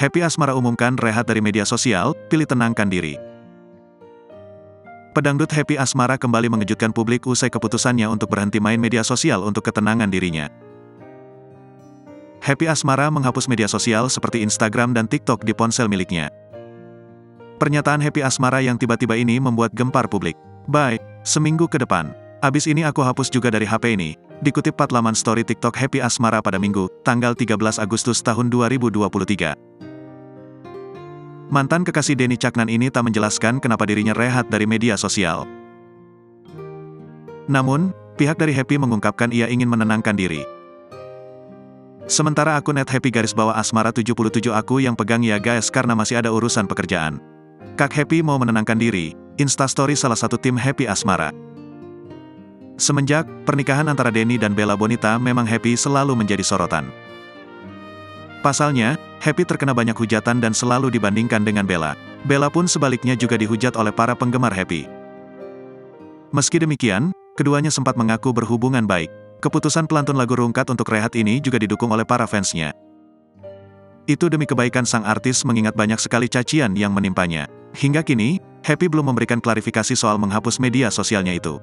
Happy Asmara umumkan rehat dari media sosial, pilih tenangkan diri. Pedangdut Happy Asmara kembali mengejutkan publik usai keputusannya untuk berhenti main media sosial untuk ketenangan dirinya. Happy Asmara menghapus media sosial seperti Instagram dan TikTok di ponsel miliknya. Pernyataan Happy Asmara yang tiba-tiba ini membuat gempar publik. Bye, seminggu ke depan. Abis ini aku hapus juga dari HP ini, dikutip 4 laman story TikTok Happy Asmara pada Minggu, tanggal 13 Agustus tahun 2023. Mantan kekasih Denny Caknan ini tak menjelaskan kenapa dirinya rehat dari media sosial. Namun, pihak dari Happy mengungkapkan ia ingin menenangkan diri. Sementara akun @happy_asmara77 aku yang pegang ya guys karena masih ada urusan pekerjaan. Kak Happy mau menenangkan diri, instastory salah satu tim Happy Asmara. Semenjak pernikahan antara Denny dan Bella Bonita memang Happy selalu menjadi sorotan. Pasalnya, Happy terkena banyak hujatan dan selalu dibandingkan dengan Bella. Bella pun sebaliknya juga dihujat oleh para penggemar Happy. Meski demikian, keduanya sempat mengaku berhubungan baik. Keputusan pelantun lagu Rungkat untuk rehat ini juga didukung oleh para fansnya. Itu demi kebaikan sang artis mengingat banyak sekali cacian yang menimpanya. Hingga kini, Happy belum memberikan klarifikasi soal menghapus media sosialnya itu.